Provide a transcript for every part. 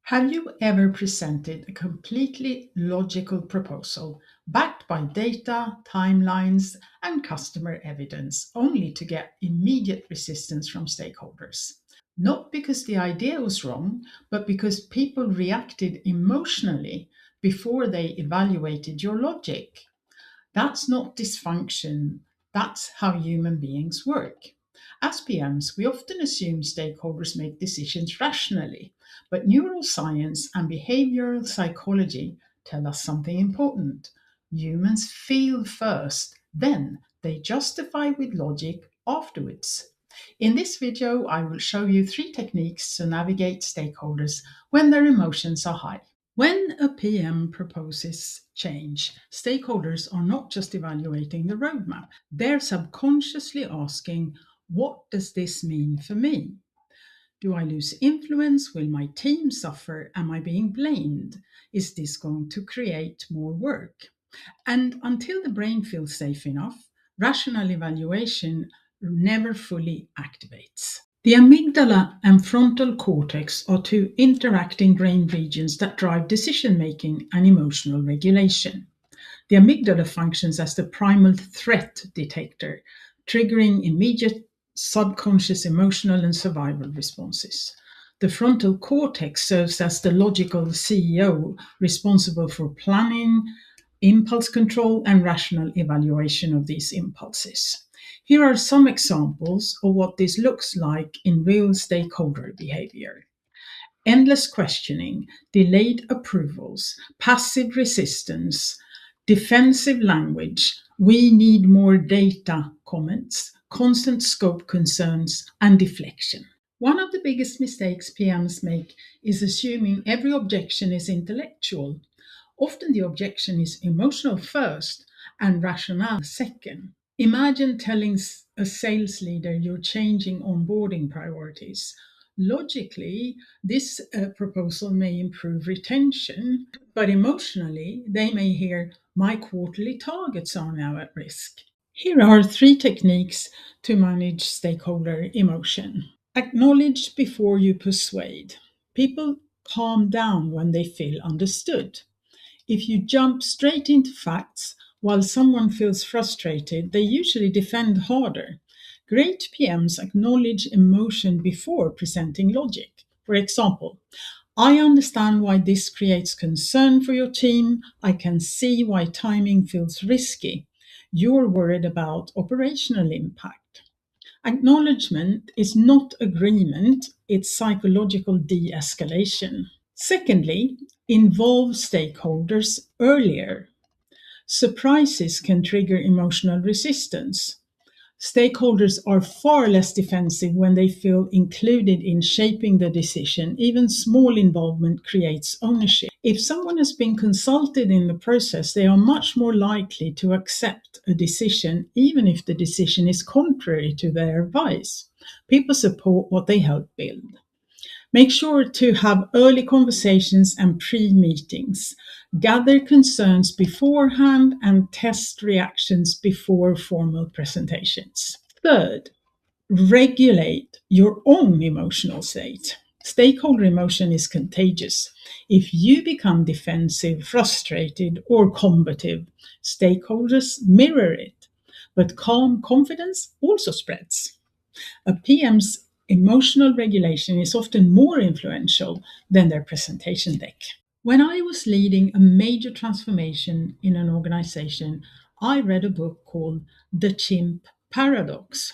Have you ever presented a completely logical proposal backed by data, timelines, and customer evidence only to get immediate resistance from stakeholders? Not because the idea was wrong, but because people reacted emotionally before they evaluated your logic. That's not dysfunction, that's how human beings work. As PMs, we often assume stakeholders make decisions rationally, but neuroscience and behavioral psychology tell us something important. Humans feel first, then they justify with logic afterwards. In this video, I will show you 3 techniques to navigate stakeholders when their emotions are high. When a PM proposes change, stakeholders are not just evaluating the roadmap, they're subconsciously asking, what does this mean for me? Do I lose influence? Will my team suffer? Am I being blamed? Is this going to create more work? And until the brain feels safe enough, rational evaluation never fully activates. The amygdala and frontal cortex are 2 interacting brain regions that drive decision making and emotional regulation. The amygdala functions as the primal threat detector, triggering immediate subconscious emotional and survival responses. The frontal cortex serves as the logical CEO responsible for planning, impulse control, and rational evaluation of these impulses. Here are some examples of what this looks like in real stakeholder behavior. Endless questioning, delayed approvals, passive resistance, defensive language, we need more data comments, constant scope concerns, and deflection. One of the biggest mistakes PMs make is assuming every objection is intellectual. Often the objection is emotional first and rationale second. Imagine telling a sales leader you're changing onboarding priorities. Logically, this proposal may improve retention, but emotionally, they may hear, my quarterly targets are now at risk. Here are 3 techniques to manage stakeholder emotion. Acknowledge before you persuade. People calm down when they feel understood. If you jump straight into facts while someone feels frustrated, they usually defend harder. Great PMs acknowledge emotion before presenting logic. For example, I understand why this creates concern for your team. I can see why timing feels risky. You're worried about operational impact. Acknowledgement is not agreement, it's psychological de escalation. Secondly, involve stakeholders earlier. Surprises can trigger emotional resistance. Stakeholders are far less defensive when they feel included in shaping the decision. Even small involvement creates ownership. If someone has been consulted in the process, they are much more likely to accept a decision, even if the decision is contrary to their advice. People support what they help build. Make sure to have early conversations and pre-meetings. Gather concerns beforehand and test reactions before formal presentations. Third, regulate your own emotional state. Stakeholder emotion is contagious. If you become defensive, frustrated, or combative, stakeholders mirror it. But calm confidence also spreads. A PM's emotional regulation is often more influential than their presentation deck. When I was leading a major transformation in an organization, I read a book called The Chimp Paradox.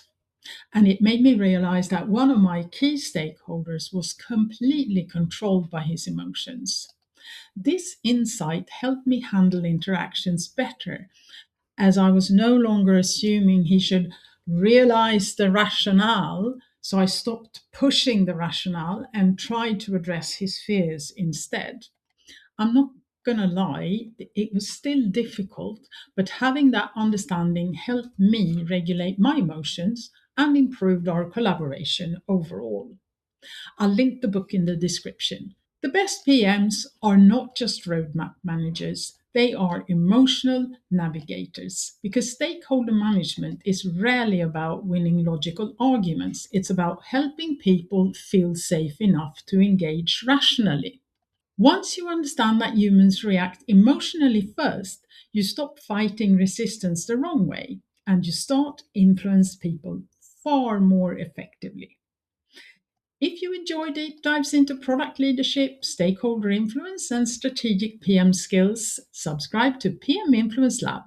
And it made me realize that one of my key stakeholders was completely controlled by his emotions. This insight helped me handle interactions better, as I was no longer assuming he should realize the rationale. So I stopped pushing the rationale and tried to address his fears instead. I'm not going to lie, it was still difficult, but having that understanding helped me regulate my emotions and improved our collaboration overall. I'll link the book in the description. The best PMs are not just roadmap managers, they are emotional navigators, because stakeholder management is rarely about winning logical arguments. It's about helping people feel safe enough to engage rationally. Once you understand that humans react emotionally first, you stop fighting resistance the wrong way and you start influence people far more effectively. If you enjoy deep dives into product leadership, stakeholder influence, and strategic PM skills, subscribe to PM Influence Lab.